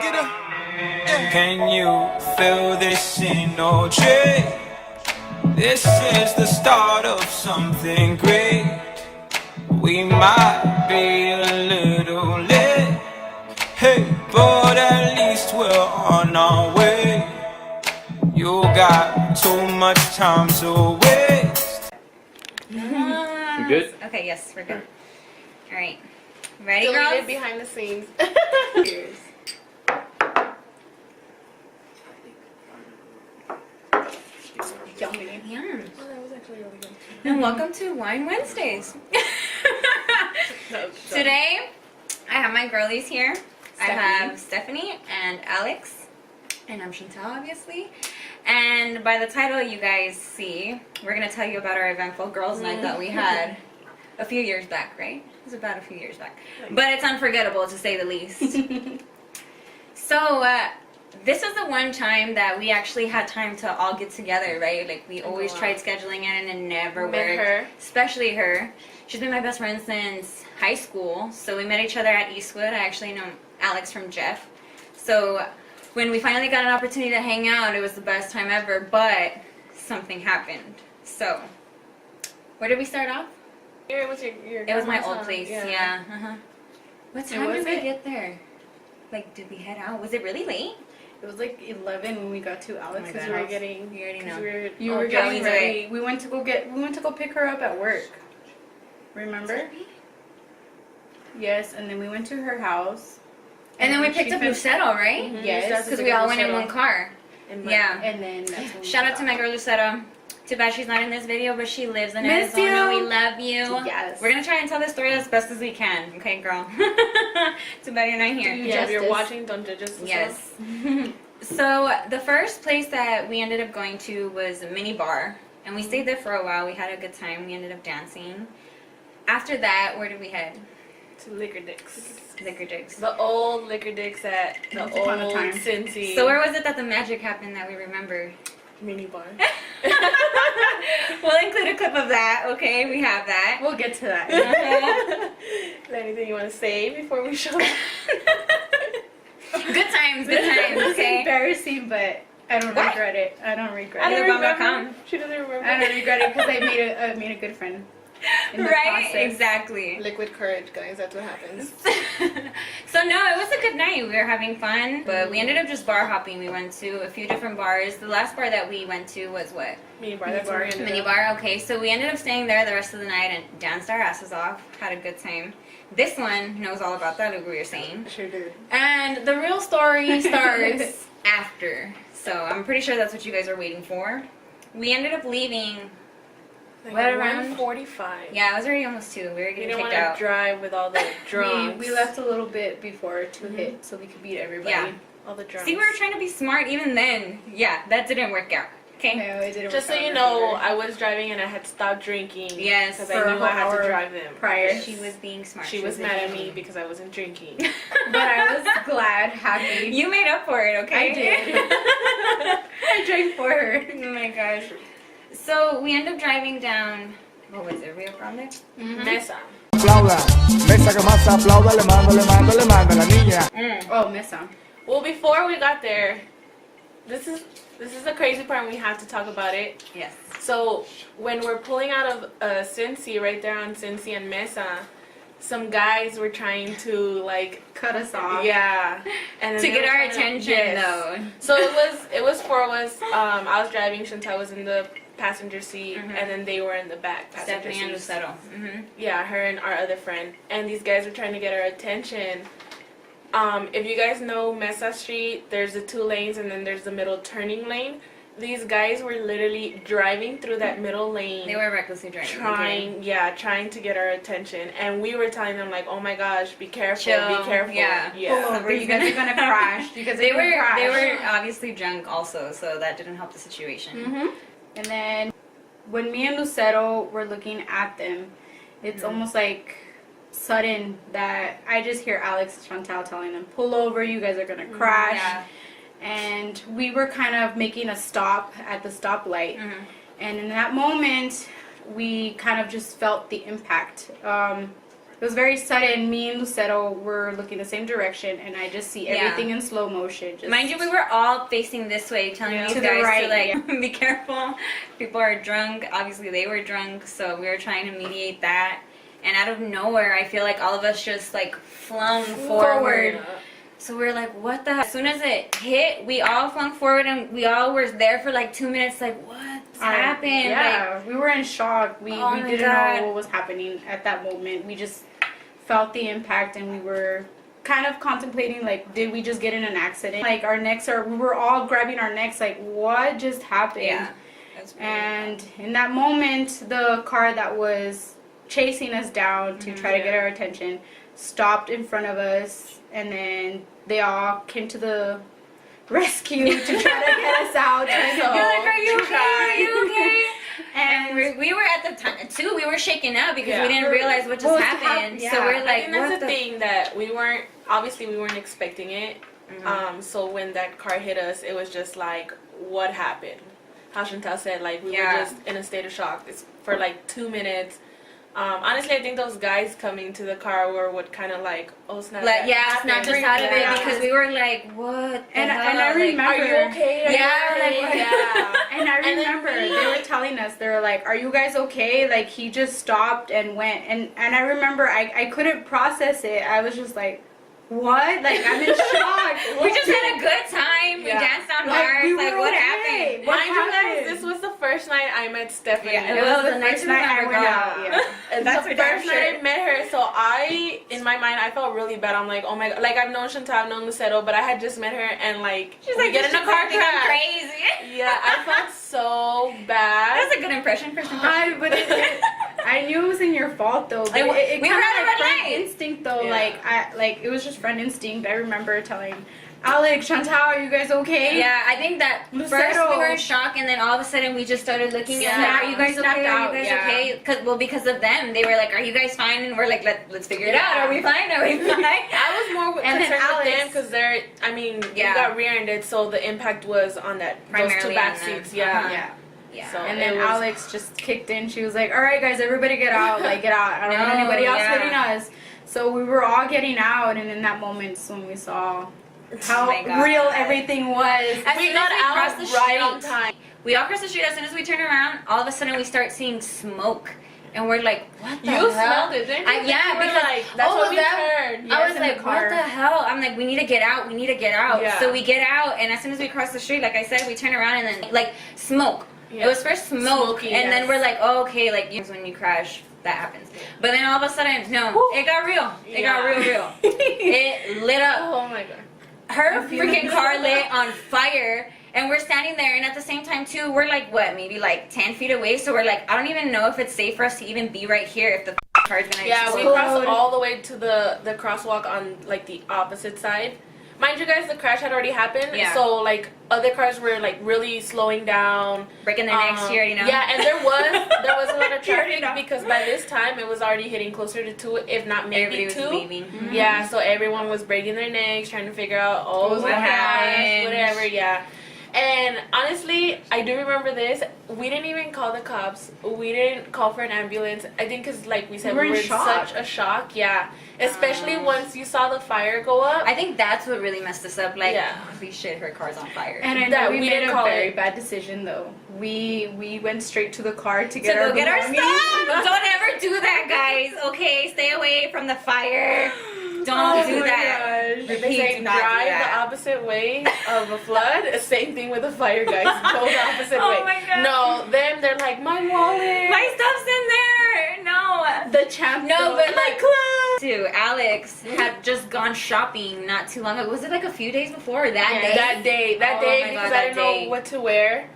Can you feel this energy? This is the start of something great. We might be a little late, hey, but at least we're on our way. You got too much time to waste. You good? Okay, yes, we're good. All right. Ready, So girls? we did behind the scenes. Cheers. Yum. Oh, that was actually really good. And welcome to Wine Wednesdays. Today, I have my girlies here. I have Stephanie and Alex, and I'm Chantal, obviously. And by the title you guys see, we're going to tell you about our eventful girls' night that we had a few years back, right? It was about a few years back. But it's unforgettable, to say the least. So, this was the one time that we actually had time to all get together, right? Like, we always tried scheduling it and it never worked. Her. Especially her. She's been my best friend since high school. So we met each other at Eastwood. I actually know Alex from Jeff. So when we finally got an opportunity to hang out, it was the best time ever. But something happened. So, where did we start off? It was your It was my grandma's old house. place, yeah. What time did we get there? Like, did we head out? Was it really late? It was like 11 when we got to Alex's Because house. we were getting. You already know. You were getting getting ready. We went to go pick her up at work. Remember? Yes, and then we went to her house. And then we picked up Lucero, right? Yes, Because we all went in one car. Yeah. and then that's when we Shout out got to my girl Lucero. Too bad she's not in this video, but she lives in Miss Arizona. you. We love you. Yes. We're gonna try and tell this story as best as we can. Okay, girl. Too bad you're not here. Yeah, if you're Justice. watching, don't judge us. Yes. So the first place that we ended up going to was a mini bar, and we stayed there for a while. We had a good time. We ended up dancing. After that, where did we head? To Liquor Dicks. Liquor Dicks. The old Liquor Dicks at the Once old upon a time. Cincy. So where was it that the magic happened that we remember? mini bar. We'll include a clip of that. Okay, we have that. We'll get to that. Is there anything you want to say before we show up? Good times, good times. It's Okay. embarrassing, but I don't What? regret it. I don't regret don't it. remember. She doesn't remember. I don't regret it because I made a good friend. In the Right? process. Exactly. Liquid courage, guys. That's what happens. So no, it was a good night. We were having fun, but we ended up just bar hopping. We went to a few different bars. The last bar that we went to was what? Mini bar. That's where we ended Mini up. bar. Okay, so we ended up staying there the rest of the night and danced our asses off. Had a good time. This one knows all about that, like we were saying. Sure did. And the real story starts after. So I'm pretty sure that's what you guys are waiting for. We ended up leaving. Like Right around 1:45. Yeah, it was already almost 2. We were We getting didn't kicked want to out. drive with all the drunks. We left a little bit before to hit so we could beat everybody. Yeah. all the drunks. See, we were trying to be smart even then. Yeah, that didn't work out. Okay. No, it didn't Just so work out you know, either. I was driving and I had stopped drinking. Yes, because for I a knew I had whole to hour drive them. prior. She was being smart. She was mad at me because I wasn't drinking. But I was glad, happy. You made up for it, okay? I did. I drank for her. Oh my gosh. So we end up driving down. What was it? Rio Grande? Mesa. Aplauda, mesa que más aplauda, le mando la niña. Oh, Mesa. Well, before we got there, this is the crazy part, and we have to talk about it. Yes. So when we're pulling out of Cincy, right there on Cincy and Mesa, some guys were trying to like Cut us off. yeah, and then To they get were our trying attention, yes. though. So it was 4 of us. I was driving, Chantal was in the passenger seat, and then they were in the back passenger Stephanie and seat. Lucero. Mm-hmm. Yeah, her and our other friend. And these guys were trying to get our attention. If you guys know Mesa Street, there's the 2 lanes and then there's the middle turning lane. These guys were literally driving through that middle lane. They were recklessly driving. Trying to get our attention. And we were telling them like, oh my gosh, be careful, Chill. be careful. Yeah. Pull over. You guys are gonna crash. You guys are They gonna crash. were obviously drunk also, so that didn't help the situation. And then when me and Lucero were looking at them, it's almost like sudden that I just hear Alex and Chantal telling them, pull over, you guys are gonna crash. Yeah. And we were kind of making a stop at the stoplight. And in that moment, we kind of just felt the impact. was very sudden. Me and Lucero were looking the same direction, and I just see everything in slow motion. Just Mind you, we were all facing this way, telling these To the guys right, to like be careful. People are drunk. Obviously, they were drunk, so we were trying to mediate that. And out of nowhere, I feel like all of us just like flung forward. So we were like, what the? As soon as it hit, we all flung forward, and we all were there for like 2 minutes, like, what's happened? Yeah, Like, we were in shock. We my didn't God. know what was happening at that moment. We just felt the impact, and we were kind of contemplating, like, did we just get in an accident? Like, our necks we were all grabbing our necks, like, what just happened? yeah. That's really And in that moment, the car that was chasing us down to try to get our attention stopped in front of us, and then they all came to the rescue to try to get us out. You're like, are you okay? Are you okay? And we were at the time too. We were shaking up because Yeah. we didn't realize what just happened. Yeah. So we're I like, think that's what the thing that we weren't expecting it. So when that car hit us, it was just like, what happened? How Chantal said, like, we were just in a state of shock. It's for like 2 minutes. Honestly, I think those guys coming to the car were what kind of like, oh snap! Like, that snapped us happened. out of it Yeah. because we were like, what? The And hell? I Like, remember. Are you okay? Are you Yeah, okay? like, yeah. And I And then remember they were telling us, they were like, are you guys okay? Like, he just stopped and went. And I remember I couldn't process it. I was just like, what? Like, I'm in shock. we just had a good time. We Yeah. danced on Like, bars. we Like, were what okay. happened? What Mind you guys, happened? this was the first night I met Stephanie. Yeah, It was the night first we night I never went got. out. Yeah. And That's the for damn first night sure. I met her, so in my mind, I felt really bad. I'm like, oh my god, like I've known Chantal, I've known Lucero, but I had just met her, and like, She's we like, get in a "This car chick is crash. crazy. Yeah, I felt so bad. That's a good impression. First impression. But I knew it wasn't your fault though. But Like, it we kinda were at a like red friend light. instinct though. Yeah. It was just friend instinct. I remember telling Alex, Chantal, are you guys okay? Yeah, I think that Lucero. first we were in shock, and then all of a sudden we just started looking at Yeah, her. Are you guys snapped okay? out, Are you guys yeah. okay? Because of them, they were like, "Are you guys fine?" And we're like, "Let's figure it out. Yeah. Are we fine? Are we fine?" I was more And then concerned with Alex- them because they're, I mean, Yeah. we got rear-ended, so the impact was on those Primarily two back on them. seats. Yeah. Yeah. Yeah. So And it then was- Alex just kicked in. She was like, all right, guys, everybody get out. Like, get out. I don't want No, anybody else yeah. hitting us. So we were all getting out. And in that moment is when we saw how my God. real everything was. As we soon got as we out crossed the right on street, time. we all crossed the street. As soon as we turn around, all of a sudden we start seeing smoke. And we're like, what the You hell? smelled it, didn't you? Yeah, You were because like, that's what we that, heard. I Yes, was in the like, car. what the hell? I'm like, we need to get out. We need to get out. Yeah. So we get out, and as soon as we cross the street, like I said, we turn around and then like smoke. Yeah. It was first smoke, Smoky, and then yes. we're like, oh, okay, like when you crash, that happens. But then all of a sudden, no, it got real. It got Yeah. real. It lit up. Oh my god. Her freaking car lit on fire, and we're standing there, and at the same time too, we're like, what, maybe like 10 feet away, so we're like, I don't even know if it's safe for us to even be right here if the car's gonna Yeah, we explode. crossed all the way to the crosswalk on like the opposite side. Mind you guys, the crash had already happened, Yeah. so like other cars were like really slowing down. Breaking their necks, you already know. Yeah, and there was a lot of You already traffic know. because by this time it was already hitting closer to 2, if not maybe Everybody was 2. leaving. Mhm. Yeah, so everyone was breaking their necks, trying to figure out, oh, What my gosh, happened? whatever, yeah. And honestly, I do remember this. We didn't even call the cops. We didn't call for an ambulance. I think because, like we said, We were we were in in shock. such a shock. Yeah. Especially once you saw the fire go up. I think that's what really messed us up. Like, Yeah. holy shit, her car's on fire. And I know That we we made didn't a call very it. bad decision though. We went straight to the car to to get go our get our belongings. stuff. Don't ever do that, guys. Okay, stay away from the fire. Don't Oh do my that. gosh. They Please say do not do drive that. the opposite way of a flood. Same thing with a fire, guys. Go the opposite Oh way. my God. No, they're like, my wallet. My stuff's in there. No. The champ. No, though, but like, too, Alex had just gone shopping not too long ago. Was it like a few days before or that day? That day, Oh my because God, I that didn't day. know what to wear.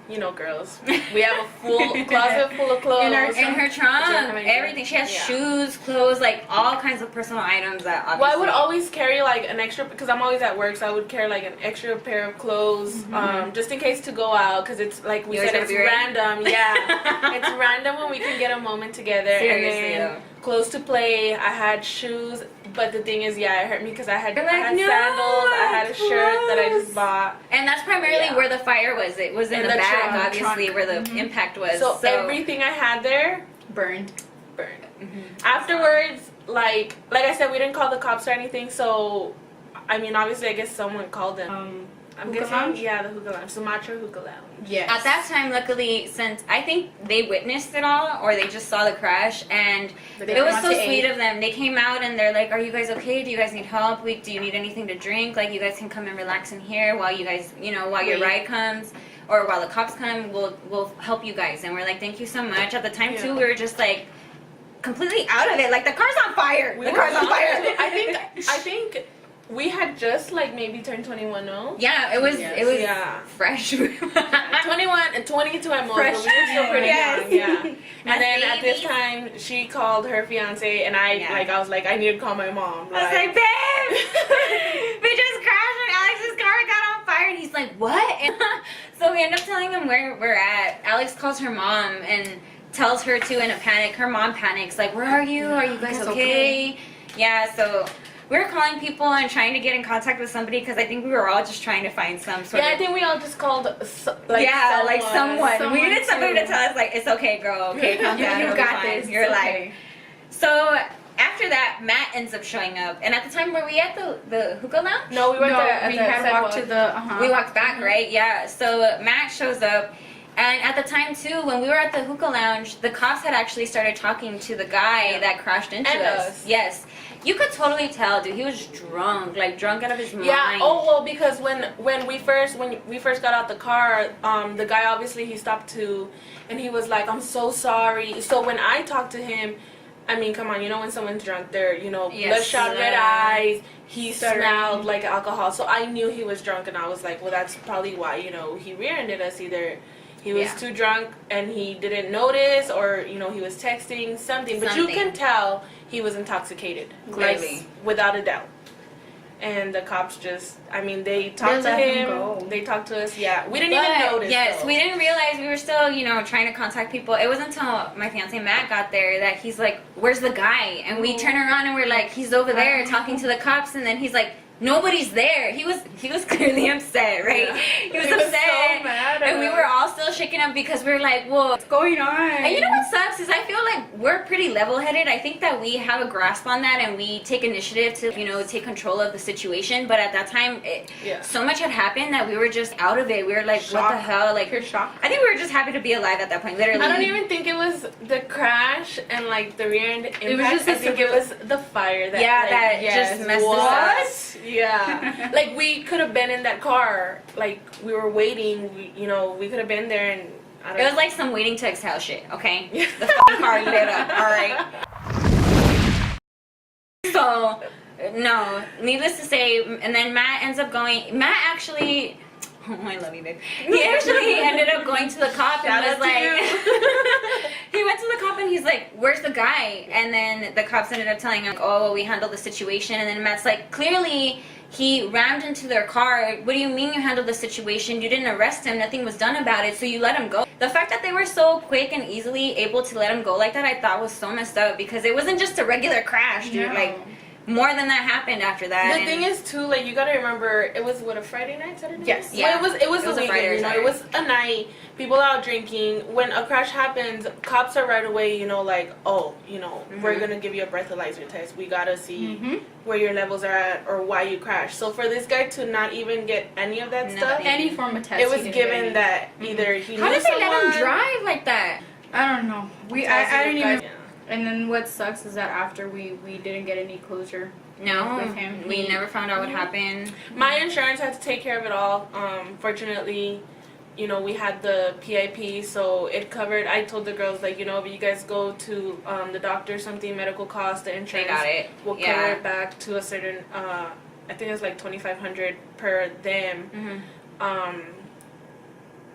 You know, girls, we have a full closet full of clothes. In her She doesn't trunk, have anything. everything. She has Yeah. shoes, clothes, like all kinds of personal items that obviously. Well, I would always carry like an extra because I'm always at work, so I would carry like an extra pair of clothes, just in case to go out because it's like we You always said, gotta it's be ready. random. Yeah, it's random when we can get a moment together. Seriously, and then clothes to play. I had shoes, but the thing is, yeah, it hurt me because I had, You're I like, had "No, sandals, I had a shirt that I just clothes." bought. And that's primarily Yeah. where the fire was. It was in In the the bag, trunk. obviously, where the impact was. So everything I had there burned. burned. Afterwards, like I said, we didn't call the cops or anything. So, I mean, obviously, I guess someone called them. I'm Hookah guessing, lounge? yeah, the hookah lounge, Sumatra hookah lounge. Yes. At that time, luckily, since I think they witnessed it all, or they just saw the crash, and it was so sweet of them. They came out and they're like, "Are you guys okay? Do you guys need help? Do you need anything to drink? Like, you guys can come and relax in here while you guys, while your ride comes, or while the cops come. We'll help you guys." And we're like, "Thank you so much." At the time too, we were just like completely out of it. Like, the car's on fire. The car's on fire. I think. We had just like maybe turned 21, no? Yeah, it was fresh. 21 and 22 at most, but we were still pretty young, yeah. And then at this time, she called her fiance, and I was like, I need to call my mom. I was like, babe, we just crashed and Alex's car got on fire, and he's like, what? And so we end up telling him where we're at. Alex calls her mom and tells her to in a panic. Her mom panics, like, where are you? Are you guys okay? Yeah, so we were calling people and trying to get in contact with somebody because I think we were all just trying to find some sort of... I think we all just called, someone. We needed somebody to tell us, like, it's okay, girl, okay, calm down, you got this. You're like... So, after that, Matt ends up showing up. And at the time, were we at the hookah lounge? No, we were at we had walked to the... We walked back, right? Yeah. So, Matt shows up. And at the time, too, when we were at the hookah lounge, the cops had actually started talking to the guy that crashed into us. Yes. You could totally tell, dude. He was drunk, like drunk out of his mind. Yeah. Oh well, because when we first got out the car, the guy obviously he stopped too, and he was like, "I'm so sorry." So when I talked to him, I mean, come on, when someone's drunk, they're bloodshot, red eyes. He smelled like alcohol, so I knew he was drunk, and I was like, well, that's probably why he rear-ended us. Either he was too drunk and he didn't notice, or he was texting something. But you can tell he was intoxicated, clearly, like, without a doubt. And the cops they talked to him. They talked to us. Yeah, we didn't even notice. Yes, though. we didn't realize we were still, trying to contact people. It wasn't until my fiance Matt got there that he's like, "Where's the guy?" And we turn around and we're like, "He's over there talking to the cops." And then he's like, "Nobody's there." He was clearly upset, right? Yeah. He was upset. So mad and we were all still shaken up because we were like, "Well, what's going on?" And you know what sucks is I feel like we're pretty level-headed. I think that we have a grasp on that and we take initiative to, take control of the situation. But at that time, so much had happened that we were just out of it. We were like, shocked. What the hell? Like, you're shocked. I think we were just happy to be alive at that point, literally. I don't even think it was the crash and like the rear end impact. It was just I think it was the fire that just messed us up. Yeah. Like, we could have been in that car. Like, we were waiting. We could have been there, and it was like some waiting to exhale shit. Okay, the fucking car lit up. All right. So, no. Needless to say, and then Matt ends up going. Matt actually. Oh, I love you, babe. He actually ended up going to the cop and was like, he went to the cop and he's like, "Where's the guy?" And then the cops ended up telling him, "Oh, we handled the situation." And then Matt's like, "Clearly, he rammed into their car. What do you mean you handled the situation? You didn't arrest him. Nothing was done about it. So you let him go." The fact that they were so quick and easily able to let him go like that, I thought was so messed up because it wasn't just a regular crash, dude. No. Like, more than that happened after that. The thing is too, like, you gotta remember, it was a Friday night, Saturday night? Yes. Yeah. Well, it was a Friday weekend, or Saturday. it was a night, people out drinking. When a crash happens, cops are right away, like, oh, we're gonna give you a breathalyzer test. We gotta see where your levels are at or why you crashed. So for this guy to not even get any of that stuff, any form of test, it was given that either he How knew did they someone, let him drive like that? I don't know. I didn't even. Yeah. And then what sucks is that after we didn't get any closure. No, with him. we never found out what happened. My insurance had to take care of it all. Fortunately, we had the PIP, so it covered. I told the girls, like, if you guys go to the doctor or something, medical costs, the insurance They got it. will cover it back to a certain, I think it's like $2,500 per them.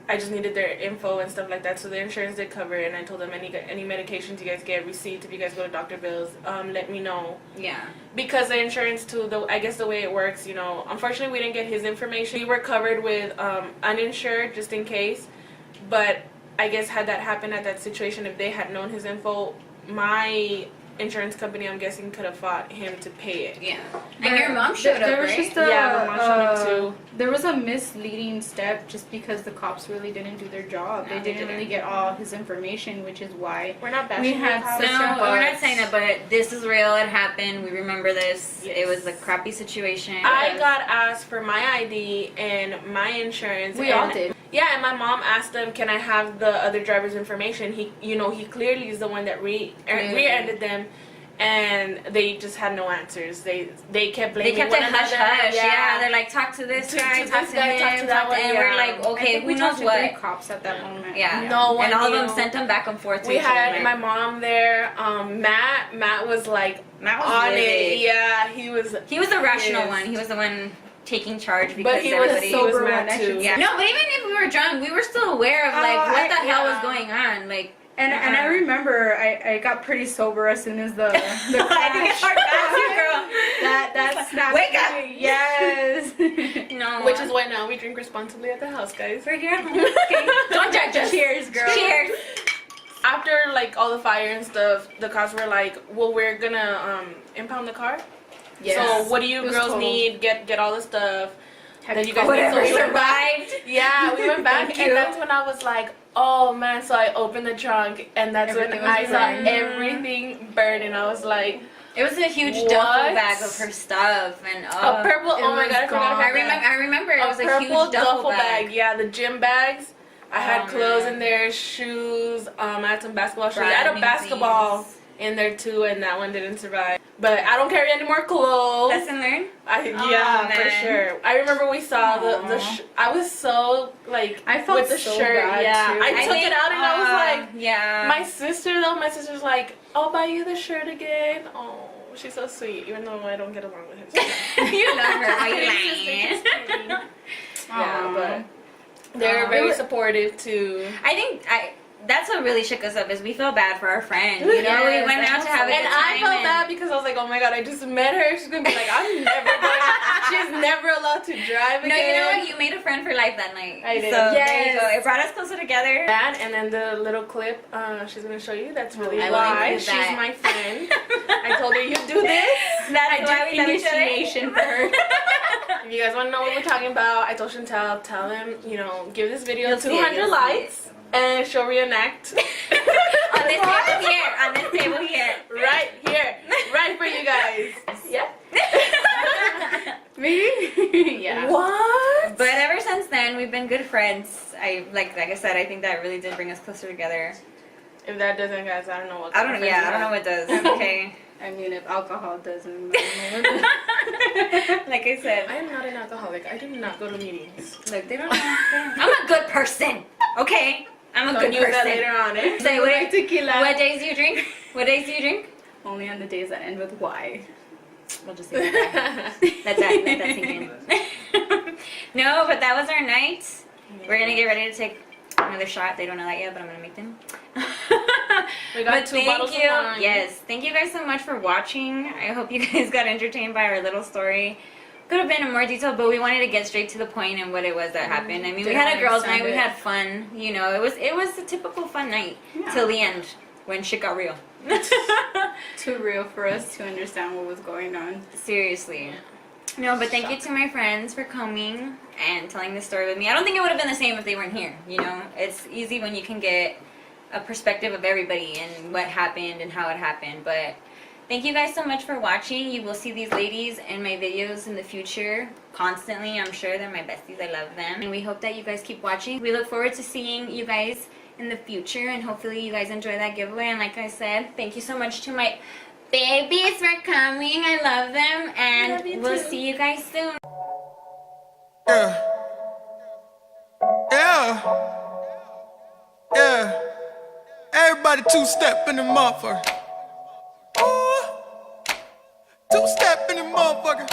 I just needed their info and stuff like that, so the insurance did cover it. And I told them any medications you guys get, receipt, if you guys go to Dr. Bill's, let me know. Yeah. Because the insurance too, I guess the way it works, unfortunately we didn't get his information. We were covered with uninsured just in case, but I guess had that happened at that situation, if they had known his info, my insurance company, I'm guessing, could have fought him to pay it. Yeah. And your mom showed up, There was right? just a, Yeah, my mom showed up too. There was a misleading step just because the cops really didn't do their job. No, They didn't really get all his information, which is why We're not bashing we had the cops. such No, a we're not saying that, but this is real. It happened. We remember this. Yes. It was a crappy situation. I got asked for my ID and my insurance. We and, all did. Yeah, and my mom asked him, "Can I have the other driver's information?" He clearly is the one that rear-ended them, and they just had no answers. They kept blaming. They kept one it hush another. hush. Yeah, they're like, talk to this guy, talk this to guy, him, talk to that one, and yeah. we're like, I okay, think we who knows talked to 3 what? cops at that moment. Yeah. No one and all of knew. them sent them back and forth. To We each other, had like- my mom there. Matt was like Matt was on livid. it. Yeah, he was. He was the rational Yes. one. He was the one taking charge because But he was everybody. sober one, mad I should too. Yeah. No, but even if we were drunk, we were still aware of like what the hell was going on. Like, And I remember I got pretty sober as soon as the I think it's hard to girl. that snapped Wake up! me. Yes. No, Which is why now we drink responsibly at the house, guys. we're here. Okay. Don't judge us. Cheers, girl. Cheers. After like all the fire and stuff, the cops were like, "Well, we're gonna impound the car. Yes. So what do you It was girls cold. need? Get all the stuff." Then you guys Whatever so we went back. survived. Yeah, we went back, you. and that's when I was like, "Oh man!" So I opened the trunk, and that's Everything when was I saw burned. everything burned, and I was like, It was a huge What? duffel bag of her stuff and "A purple! it Oh my was god, I forgot gone. about I remember it a was a purple huge duffel bag. Yeah, the gym bags. I had Oh, clothes man. in there, shoes. I had some basketball shoes. I Brand had a new basketball things. in there too, and that one didn't survive. But I don't carry any more clothes. Lesson learned. Yeah, for man. sure. I remember we saw the Aw. I was so like I felt with the so shirt. bad, Yeah, too. I took it out and I was like, yeah. my sister's like, I'll buy you the shirt again. Oh, she's so sweet, even though I don't get along with her. sometimes. You love her. Why you It's just lying? interesting. Yeah, Aw. but they're Aw. very supportive too. I think that's what really shook us up is we felt bad for our friend. You know, we Yes, went I out to felt have a so good And time. I felt bad because I was like, oh my god, I just met her. She's gonna be like, I'm never going. She's never allowed to drive again. No, you know what? You made a friend for life that night. I did. So there you Yes. go. It brought us closer together. That and then the little clip she's gonna show you. That's really I will why include she's that. my friend. I told her you do this. That's why we love each other. Initiation for her. If you guys want to know what we're talking about, I told Chantal, tell him, give this video You'll see it, 200 you'll see likes, and she'll reenact. On this table here. On this table here. Right here, right for you guys. Yeah. Maybe. Yeah. What? But ever since then, we've been good friends. Like I said, I think that really did bring us closer together. If that doesn't, guys, I don't know what. I don't know what does. Okay. I mean, if alcohol doesn't. Like I said, I am not an alcoholic. I do not go to meetings. look, they don't know. I'm a good person. Okay? I'm a Don't good use that person. later on, eh? Say, Like tequila. what days do you drink? What days do you drink? Only on the days that end with Y. We'll just say that. Let that sink in. No, but that was our night. We're gonna get ready to take another shot. They don't know that yet, but I'm gonna make them. We got But 2 bottles of wine. Yes, thank you guys so much for watching. I hope you guys got entertained by our little story. Could have been in more detail, but we wanted to get straight to the point and what it was that happened. I mean, we had a girls' night. We had fun. You know, it was a typical fun night till the end when shit got real. Too real for us to understand what was going on. Seriously. No, but thank you to my friends for coming and telling this story with me. I don't think it would have been the same if they weren't here. You know, it's easy when you can get a perspective of everybody and what happened and how it happened. But thank you guys so much for watching. You will see these ladies in my videos in the future constantly. I'm sure they're my besties. I love them. And we hope that you guys keep watching. We look forward to seeing you guys in the future. And hopefully you guys enjoy that giveaway. And like I said, thank you so much to my babies for coming. I love them. And Love you we'll too. see you guys soon. Yeah. Yeah. Yeah. Everybody two-step in the motherfucker. Ooh. Two-step in the motherfucker.